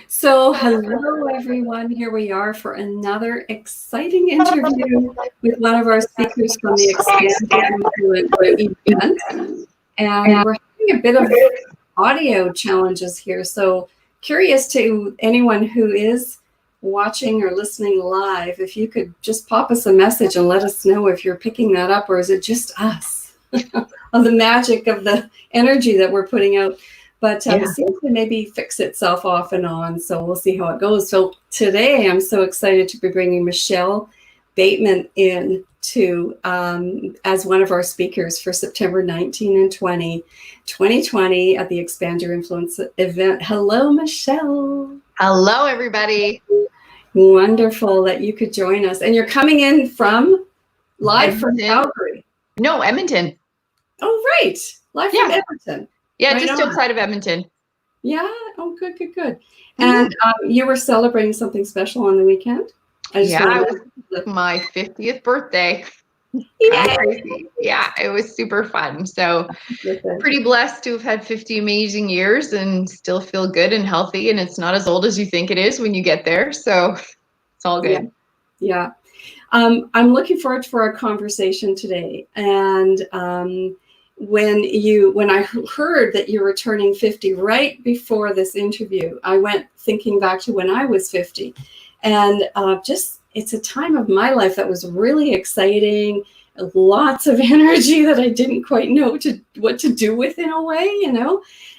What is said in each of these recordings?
So, hello everyone. Here we are for another exciting interview with one of our speakers from the Expand Your Influence event. And we're having a bit of audio challenges here. So, curious to anyone who is watching or listening live, if you could just pop us a message and let us know if you're picking that up, or is it just us? Of the magic of the energy that we're putting out. But it seems to maybe fix itself off and on. So we'll see how it goes. So today I'm so excited to be bringing Michelle Bateman in to as one of our speakers for September 19 and 2020 at the Expand Your Influence event. Hello, Michelle. Hello, everybody. Wonderful that you could join us. And you're coming in from live from Calgary. No, Edmonton. Oh, right. Live from Edmonton. Yeah, right, just outside of Edmonton. Yeah. Oh, good. And you were celebrating something special on the weekend? It was my 50th birthday. Crazy. Yeah, it was super fun. So pretty blessed to have had 50 amazing years and still feel good and healthy. And it's not as old as you think it is when you get there. So it's all good. Yeah. I'm looking forward for our conversation today. And when I heard that you were turning 50 right before this interview, I went thinking back to when I was 50, and it's a time of my life that was really exciting, lots of energy that I didn't quite know what to do with in a way,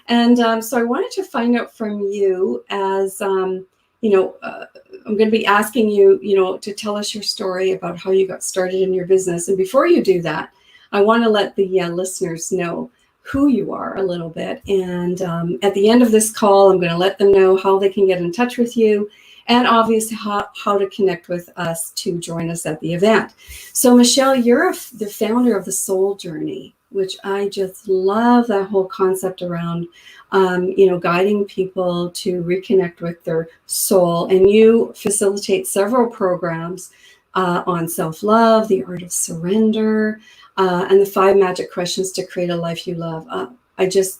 and so I wanted to find out from you as I'm going to be asking you, to tell us your story about how you got started in your business. And before you do that, I want to let the listeners know who you are a little bit. And at the end of this call, I'm going to let them know how they can get in touch with you and obviously how to connect with us to join us at the event. So Michelle, you're the founder of the Soul Journey, which I just love that whole concept around, guiding people to reconnect with their soul. And you facilitate several programs on self-love, the art of surrender, and the 5 magic questions to create a life you love.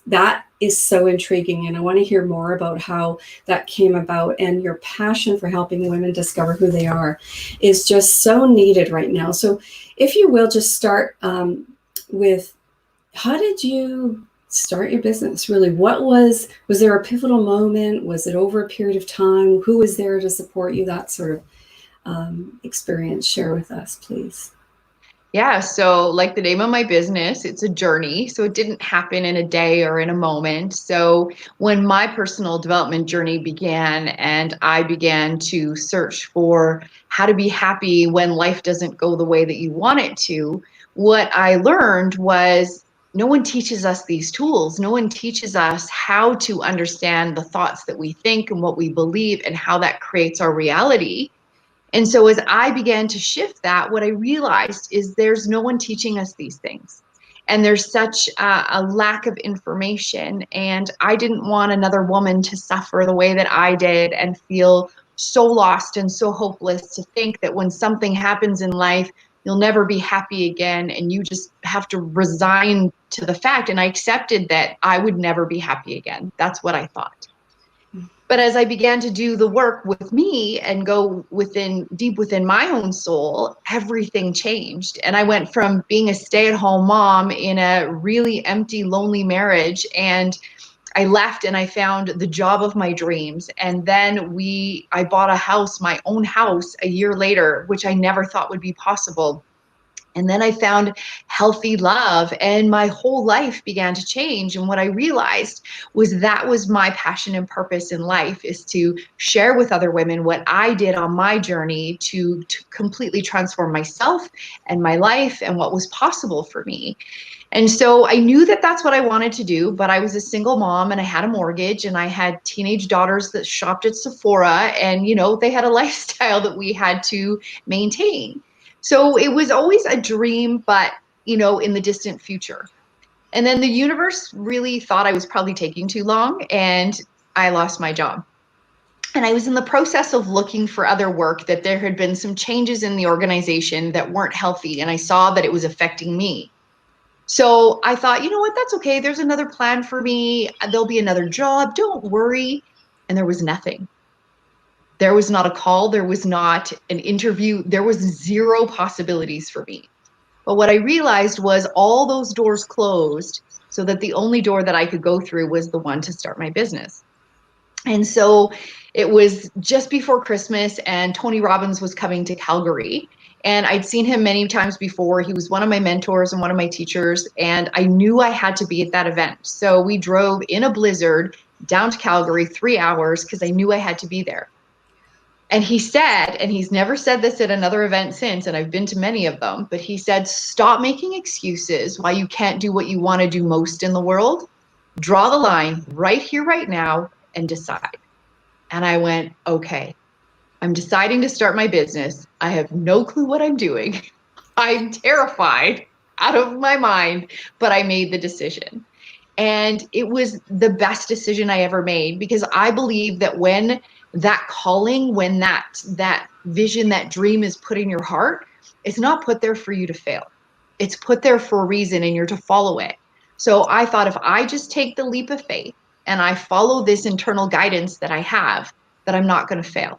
That is so intriguing. And I want to hear more about how that came about, and your passion for helping women discover who they are is just so needed right now. So if you will, just start with, how did you start your business? Really, was there a pivotal moment? Was it over a period of time? Who was there to support you? That sort of experience. Share with us, please. Yeah, so like the name of my business, it's a journey. So it didn't happen in a day or in a moment. So when my personal development journey began and I began to search for how to be happy when life doesn't go the way that you want it to, what I learned was no one teaches us these tools. No one teaches us how to understand the thoughts that we think and what we believe and how that creates our reality. And so as I began to shift that, what I realized is there's no one teaching us these things. And there's such a lack of information. And I didn't want another woman to suffer the way that I did and feel so lost and so hopeless, to think that when something happens in life, you'll never be happy again. And you just have to resign to the fact. And I accepted that I would never be happy again. That's what I thought. But as I began to do the work with me and go deep within my own soul, everything changed. And I went from being a stay-at-home mom in a really empty, lonely marriage, and I left and I found the job of my dreams. And then I bought a house, my own house, a year later, which I never thought would be possible. And then I found healthy love, and my whole life began to change. And what I realized was that was my passion and purpose in life, is to share with other women what I did on my journey to completely transform myself and my life and what was possible for me. And so I knew that that's what I wanted to do, but I was a single mom and I had a mortgage and I had teenage daughters that shopped at Sephora, and, they had a lifestyle that we had to maintain. So it was always a dream, but, in the distant future. And then the universe really thought I was probably taking too long, and I lost my job. And I was in the process of looking for other work, that there had been some changes in the organization that weren't healthy, and I saw that it was affecting me. So I thought, you know what, that's okay. There's another plan for me. There'll be another job. Don't worry. And there was nothing. There was not a call. There was not an interview. There was zero possibilities for me. But what I realized was all those doors closed so that the only door that I could go through was the one to start my business. And so it was just before Christmas, and Tony Robbins was coming to Calgary. And I'd seen him many times before. He was one of my mentors and one of my teachers, and I knew I had to be at that event. So we drove in a blizzard down to Calgary, 3 hours, because I knew I had to be there. And he said, and he's never said this at another event since, and I've been to many of them, but he said, stop making excuses why you can't do what you want to do most in the world. Draw the line right here, right now, and decide. And I went, okay, I'm deciding to start my business. I have no clue what I'm doing. I'm terrified out of my mind, but I made the decision. And it was the best decision I ever made, because I believe that when that calling, when that vision, that dream is put in your heart, it's not put there for you to fail. It's put there for a reason, and you're to follow it. So I thought, if I just take the leap of faith and I follow this internal guidance that I have, that I'm not going to fail.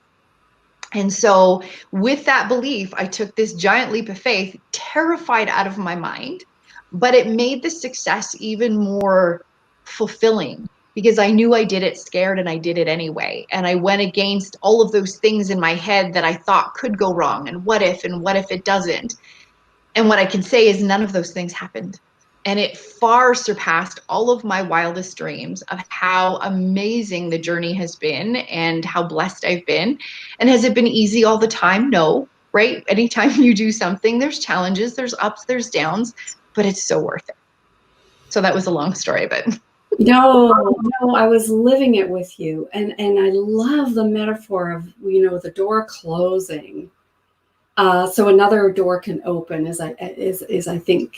And so with that belief, I took this giant leap of faith, terrified out of my mind, but it made the success even more fulfilling, because I knew I did it scared, and I did it anyway. And I went against all of those things in my head that I thought could go wrong, and what if it doesn't? And what I can say is none of those things happened. And it far surpassed all of my wildest dreams of how amazing the journey has been and how blessed I've been. And has it been easy all the time? No, right? Anytime you do something, there's challenges, there's ups, there's downs, but it's so worth it. So that was a long story, but No, no, I was living it with you. And I love the metaphor of, the door closing. So another door can open, is I think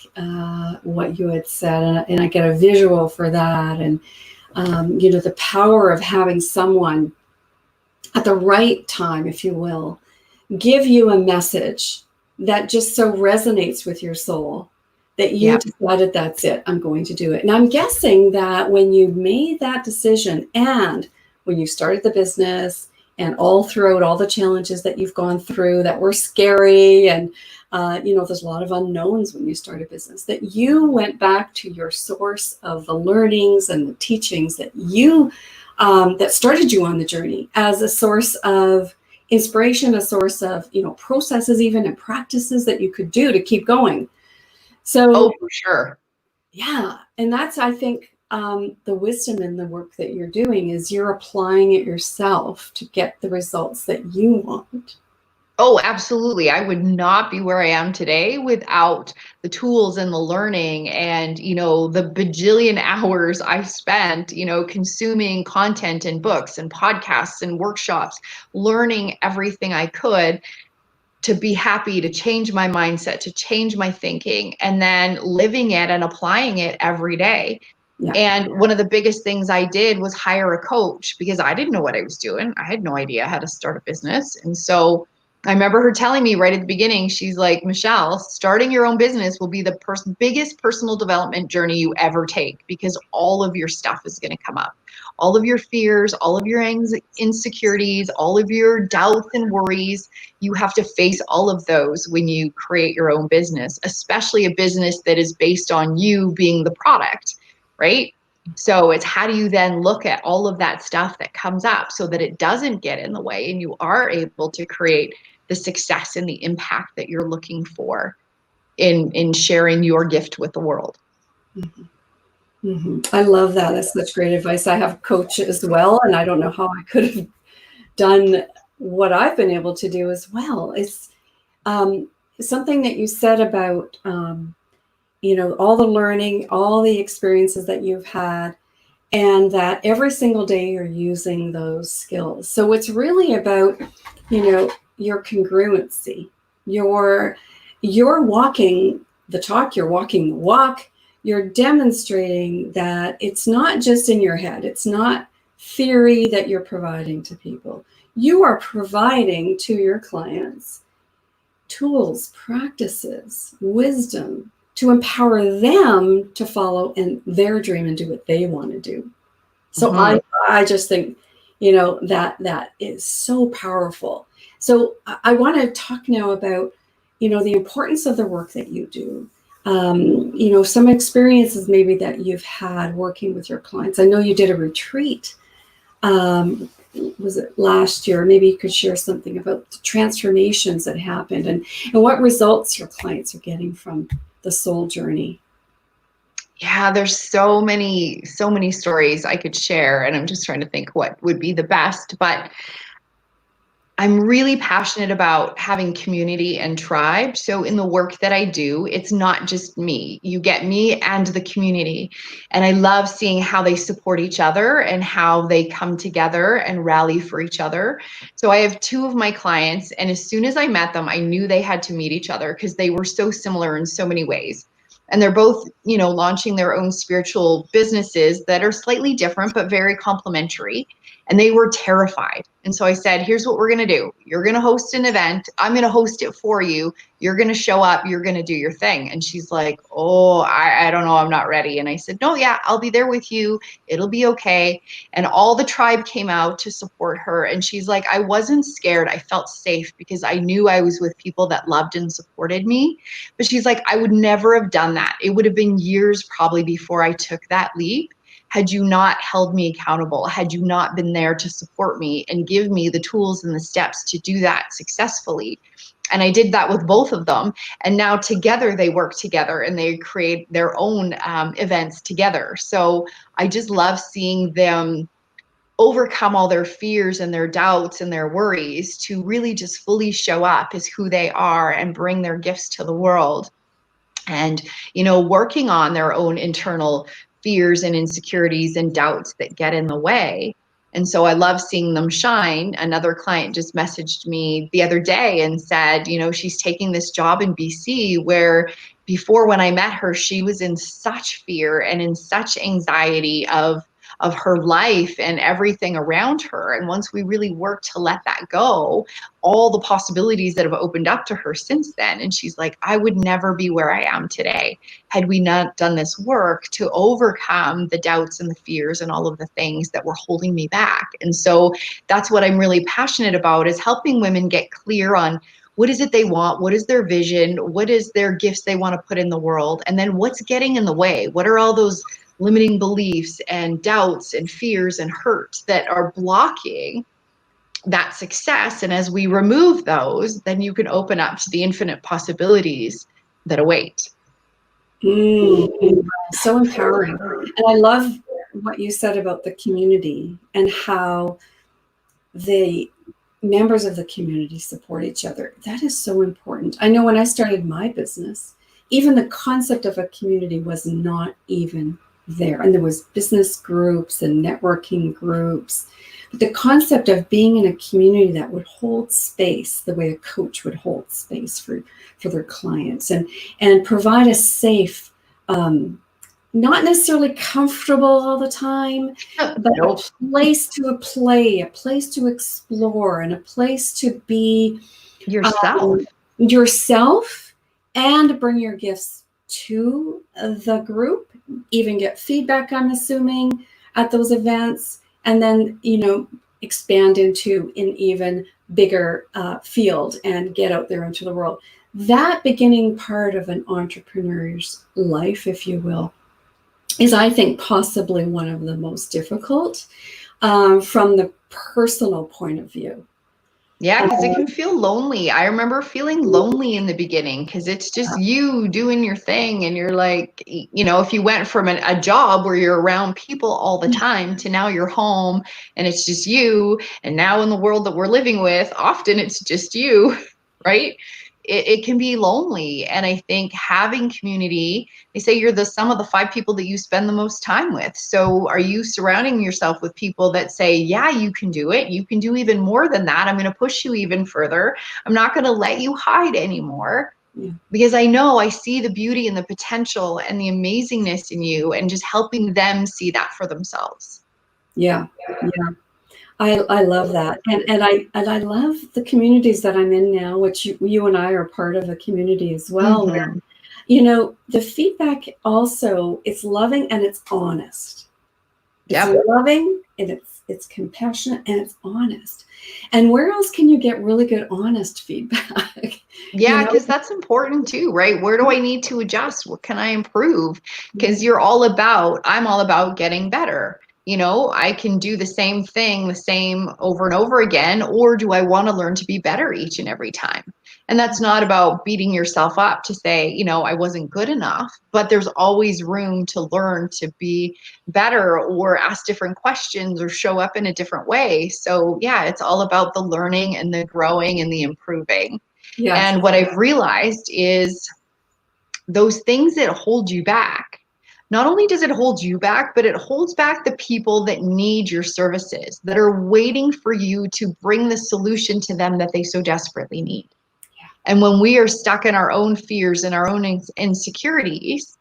what you had said, and I get a visual for that, and the power of having someone at the right time, if you will, give you a message that just so resonates with your soul that you decided, that's it, I'm going to do it. And I'm guessing that when you made that decision, and when you started the business, and all throughout all the challenges that you've gone through that were scary, and there's a lot of unknowns when you start a business, that you went back to your source of the learnings and the teachings that you that started you on the journey, as a source of inspiration, a source of processes even, and practices that you could do to keep going. So for sure. Yeah. And that's, I think, the wisdom in the work that you're doing is you're applying it yourself to get the results that you want. Oh, absolutely. I would not be where I am today without the tools and the learning and, the bajillion hours I've spent, consuming content and books and podcasts and workshops, learning everything I could to be happy, to change my mindset, to change my thinking, and then living it and applying it every day. Yeah. And one of the biggest things I did was hire a coach, because I didn't know what I was doing. I had no idea how to start a business. And so I remember her telling me right at the beginning, she's like, Michelle, starting your own business will be the biggest personal development journey you ever take, because all of your stuff is going to come up. All of your fears, all of your insecurities, all of your doubts and worries, you have to face all of those when you create your own business, especially a business that is based on you being the product, right? So it's, how do you then look at all of that stuff that comes up so that it doesn't get in the way, and you are able to create the success and the impact that you're looking for in sharing your gift with the world. Mm-hmm. Mm-hmm. I love that. That's such great advice. I have a coach as well, and I don't know how I could have done what I've been able to do as well. It's something that you said about, all the learning, all the experiences that you've had, and that every single day you're using those skills. So it's really about, your congruency. You're walking the talk, you're walking the walk. You're demonstrating that it's not just in your head. It's not theory that you're providing to people. You are providing to your clients tools, practices, wisdom to empower them to follow in their dream and do what they want to do. So I just think, that is so powerful. So I want to talk now about, the importance of the work that you do. Some experiences maybe that you've had working with your clients. I know you did a retreat. Was it last year? Maybe you could share something about the transformations that happened and what results your clients are getting from the soul journey. Yeah, there's so many stories I could share, and I'm just trying to think what would be the best. But I'm really passionate about having community and tribe. So in the work that I do, it's not just me. You get me and the community. And I love seeing how they support each other and how they come together and rally for each other. So I have two of my clients, and as soon as I met them, I knew they had to meet each other because they were so similar in so many ways. And they're both, launching their own spiritual businesses that are slightly different, but very complementary. And they were terrified. And so I said, here's what we're going to do. You're going to host an event. I'm going to host it for you. You're going to show up. You're going to do your thing. And she's like, oh, I don't know. I'm not ready. And I said, no, yeah, I'll be there with you. It'll be okay. And all the tribe came out to support her. And she's like, I wasn't scared. I felt safe because I knew I was with people that loved and supported me. But she's like, I would never have done that. It would have been years probably before I took that leap, had you not held me accountable, had you not been there to support me and give me the tools and the steps to do that successfully. And I did that with both of them. And now together they work together and they create their own events together. So I just love seeing them overcome all their fears and their doubts and their worries to really just fully show up as who they are and bring their gifts to the world. And, working on their own internal fears and insecurities and doubts that get in the way. And so I love seeing them shine. Another client just messaged me the other day and said, she's taking this job in BC where before, when I met her, she was in such fear and in such anxiety of her life and everything around her. And once we really worked to let that go, all the possibilities that have opened up to her since then. And she's like, I would never be where I am today had we not done this work to overcome the doubts and the fears and all of the things that were holding me back. And so that's what I'm really passionate about, is helping women get clear on what is it they want, what is their vision, what is their gifts they want to put in the world, and then what's getting in the way, what are all those limiting beliefs and doubts and fears and hurts that are blocking that success. And as we remove those, then you can open up to the infinite possibilities that await. So empowering. And I love what you said about the community and how the members of the community support each other. That is so important. I know when I started my business, even the concept of a community was not even there. And there was business groups and networking groups. But the concept of being in a community that would hold space the way a coach would hold space for their clients and provide a safe, not necessarily comfortable all the time, but a place to play, a place to explore, and a place to be yourself and bring your gifts to the group, even get feedback, I'm assuming, at those events, and then, expand into an even bigger field and get out there into the world. That beginning part of an entrepreneur's life, if you will, is, I think, possibly one of the most difficult from the personal point of view. Yeah, because it can feel lonely. I remember feeling lonely in the beginning because it's just you doing your thing. And you're like, if you went from a job where you're around people all the time to now you're home and it's just you. And now in the world that we're living with, often it's just you, right? It can be lonely. And I think having community, they say you're the sum of the 5 people that you spend the most time with. So are you surrounding yourself with people that say, yeah, you can do it. You can do even more than that. I'm going to push you even further. I'm not going to let you hide anymore. Yeah. Because I see the beauty and the potential and the amazingness in you, and just helping them see that for themselves. Yeah. I love that. And I love the communities that I'm in now, which you and I are part of a community as well. Mm-hmm. Where, the feedback also, it's loving and it's honest. It's loving and it's it's compassionate, and it's honest. And where else can you get really good, honest feedback? Yeah, because that's important too, right? Where do I need to adjust? What can I improve? Because I'm all about getting better. I can do the same thing, the same over and over again, or do I want to learn to be better each and every time? And that's not about beating yourself up to say, I wasn't good enough, but there's always room to learn to be better or ask different questions or show up in a different way. So yeah, it's all about the learning and the growing and the improving. Yes. And what I've realized is those things that hold you back, not only does it hold you back, but it holds back the people that need your services, that are waiting for you to bring the solution to them that they so desperately need. Yeah. And when we are stuck in our own fears and our own insecurities,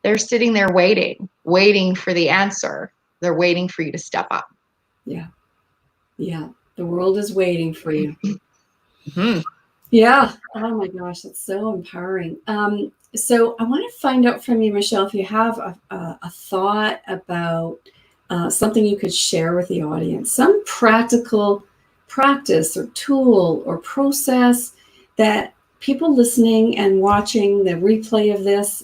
they're sitting there waiting for the answer. They're waiting for you to step up. Yeah. Yeah. The world is waiting for you. Mm-hmm. Yeah. Oh my gosh, that's so empowering. So I want to find out from you, Michelle, if you have a thought about something you could share with the audience, some practical practice or tool or process that people listening and watching the replay of this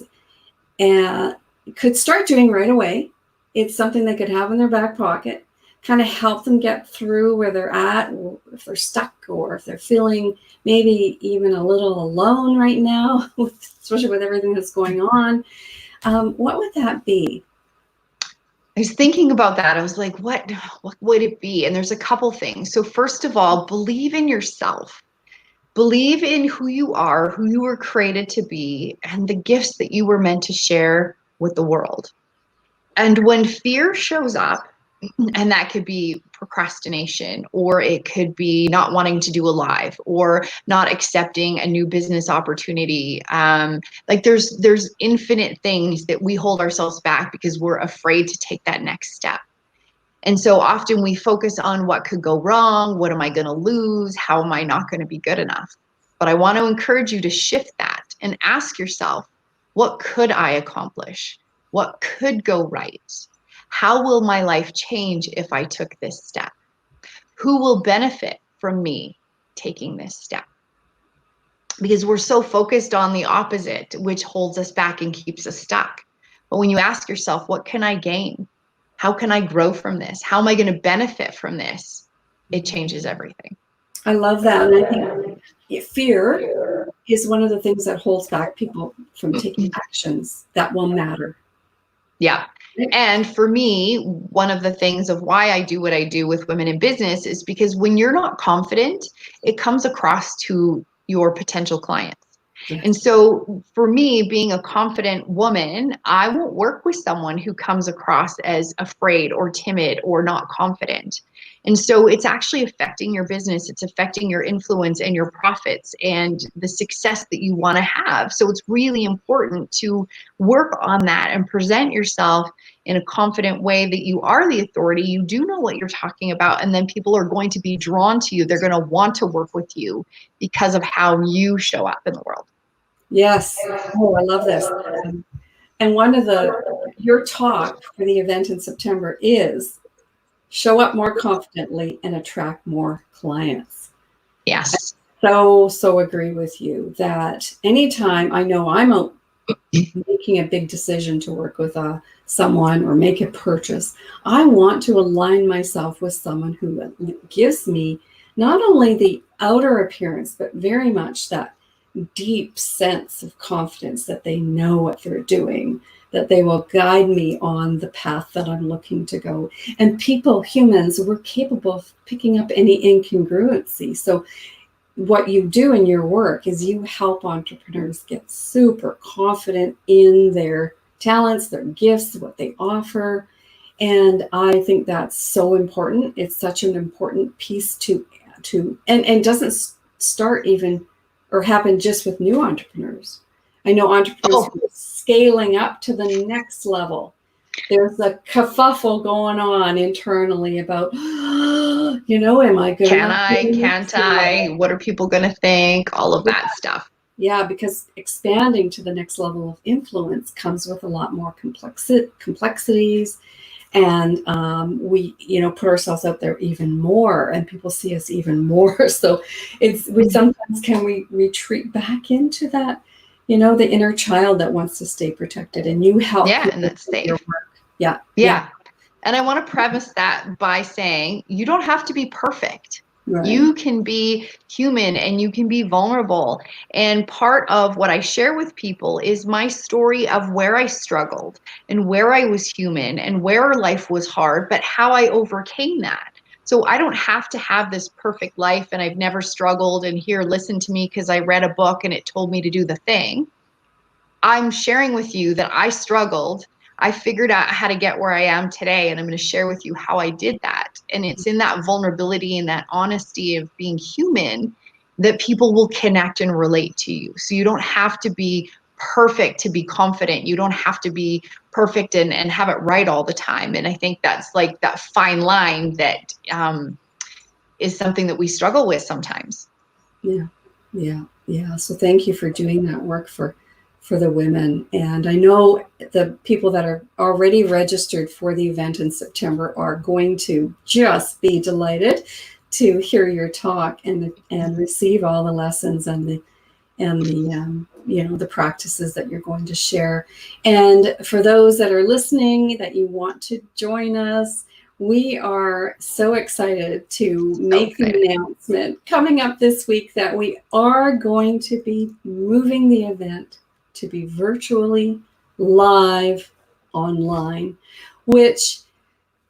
could start doing right away. It's something they could have in their back pocket, kind of help them get through where they're at, or if they're stuck, or if they're feeling maybe even a little alone right now, especially with everything that's going on. What would that be? I was thinking about that. I was like, what would it be? And there's a couple things. So first of all, believe in yourself. Believe in who you are, who you were created to be, and the gifts that you were meant to share with the world. And when fear shows up, and that could be procrastination, or it could be not wanting to do a live, or not accepting a new business opportunity. Like there's infinite things that we hold ourselves back because we're afraid to take that next step. And so often we focus on what could go wrong, what am I going to lose, how am I not going to be good enough? But I want to encourage you to shift that and ask yourself, what could I accomplish? What could go right? How will my life change if I took this step? Who will benefit from me taking this step? Because we're so focused on the opposite, which holds us back and keeps us stuck. But when you ask yourself, what can I gain? How can I grow from this? How am I going to benefit from this? It changes everything. I love that. And I think fear is one of the things that holds back people from taking actions that will matter. Yeah. And for me, one of the things of why I do what I do with women in business is because when you're not confident, it comes across to your potential clients. Yes. And so for me, being a confident woman, I won't work with someone who comes across as afraid or timid or not confident. And so it's actually affecting your business. It's affecting your influence and your profits and the success that you want to have. So it's really important to work on that and present yourself in a confident way that you are the authority. You do know what you're talking about. And then people are going to be drawn to you. They're going to want to work with you because of how you show up in the world. Yes. Oh, I love this. And one of your talk for the event in September is show up more confidently and attract more clients. Yes. I so agree with you that anytime I know I'm making a big decision to work with someone or make a purchase, I want to align myself with someone who gives me not only the outer appearance, but very much that deep sense of confidence that they know what they're doing, that they will guide me on the path that I'm looking to go. And people, humans, we're capable of picking up any incongruency. So what you do in your work is you help entrepreneurs get super confident in their talents, their gifts, what they offer. And I think that's so important. It's such an important piece and doesn't start even or happen just with new entrepreneurs. I know entrepreneurs who are scaling up to the next level. There's a kerfuffle going on internally about, am I good enough? Can't I? What are people going to think? All of that stuff. Yeah, because expanding to the next level of influence comes with a lot more complexities And we, put ourselves out there even more, and people see us even more. So we sometimes can we retreat back into that, the inner child that wants to stay protected, and you help Yeah, and people that's with your safe. work. Yeah. Yeah. And I want to preface that by saying you don't have to be perfect. Right. You can be human and you can be vulnerable. And part of what I share with people is my story of where I struggled and where I was human and where life was hard, but how I overcame that. So I don't have to have this perfect life and I've never struggled and here, listen to me because I read a book and it told me to do the thing. I'm sharing with you that I struggled. I figured out how to get where I am today, and I'm going to share with you how I did that. And it's in that vulnerability and that honesty of being human that people will connect and relate to you. So you don't have to be perfect to be confident. You don't have to be perfect and have it right all the time. And I think that's like that fine line that is something that we struggle with sometimes. Yeah. Yeah. Yeah. So thank you for doing that work for the women. And I know the people that are already registered for the event in September are going to just be delighted to hear your talk and receive all the lessons and the the practices that you're going to share. And for those that are listening, that you want to join us, we are so excited to make the announcement coming up this week that we are going to be moving the event to be virtually live online, which,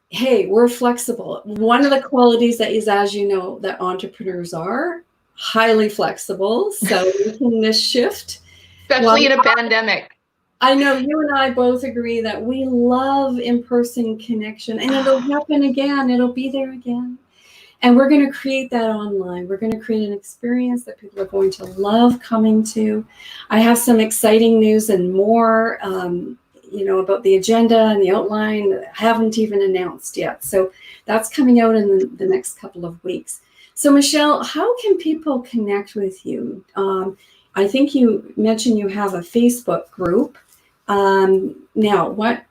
hey, we're flexible. One of the qualities that is, as you know, that entrepreneurs are highly flexible. So we can shift. Especially in a pandemic. I know you and I both agree that we love in-person connection, and it'll happen again. It'll be there again. And we're going to create that online. We're going to create an experience that people are going to love coming to. I have some exciting news and more, about the agenda and the outline that I haven't even announced yet. So that's coming out in the next couple of weeks. So Michelle, how can people connect with you? I think you mentioned you have a Facebook group. Now, what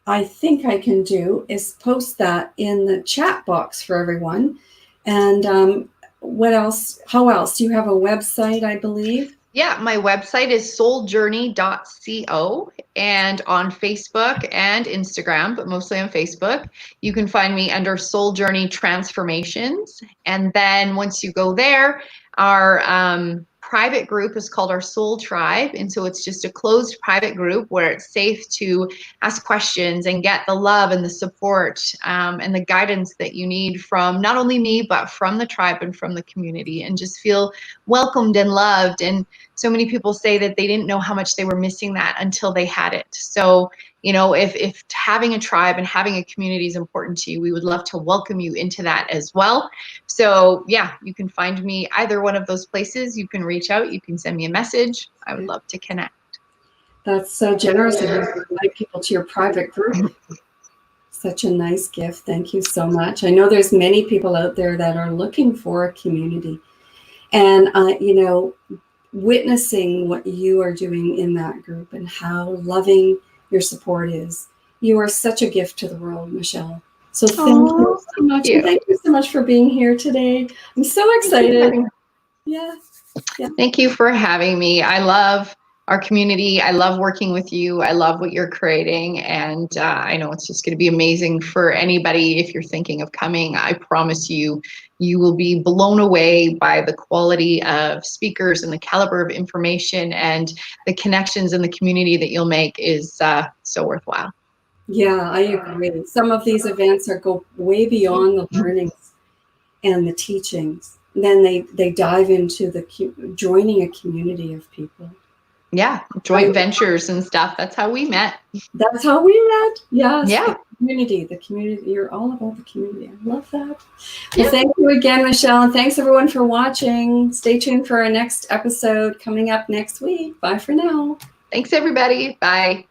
I think I can do is post that in the chat box for everyone. And what else? How else? You have a website, I believe. Yeah, my website is souljourney.co, and on Facebook and Instagram, but mostly on Facebook, you can find me under Soul Journey Transformations. And then once you go there, our private group is called our Soul Tribe. And so it's just a closed private group where it's safe to ask questions and get the love and the support and the guidance that you need from not only me, but from the tribe and from the community, and just feel welcomed and loved. And so many people say that they didn't know how much they were missing that until they had it. So, if having a tribe and having a community is important to you, we would love to welcome you into that as well. So yeah, you can find me either one of those places. You can reach out, you can send me a message. I would love to connect. That's so generous of you to invite people to your private group. Such a nice gift. Thank you so much. I know there's many people out there that are looking for a community. And, witnessing what you are doing in that group and how loving your support is. You are such a gift to the world, Michelle. So thank you so much. And thank you so much for being here today. I'm so excited. Yeah. Thank you for having me. I love our community. I love working with you. I love what you're creating. And I know it's just going to be amazing for anybody. If you're thinking of coming, I promise you, you will be blown away by the quality of speakers and the caliber of information, and the connections in the community that you'll make is so worthwhile. Yeah, I agree. Some of these events go way beyond the learnings and the teachings. Then they dive into joining a community of people. Yeah, joint ventures and stuff. That's how we met. That's how we met. Yes. Yeah. The community. You're all about the community. I love that. Well, thank you again, Michelle. And thanks everyone for watching. Stay tuned for our next episode coming up next week. Bye for now. Thanks, everybody. Bye.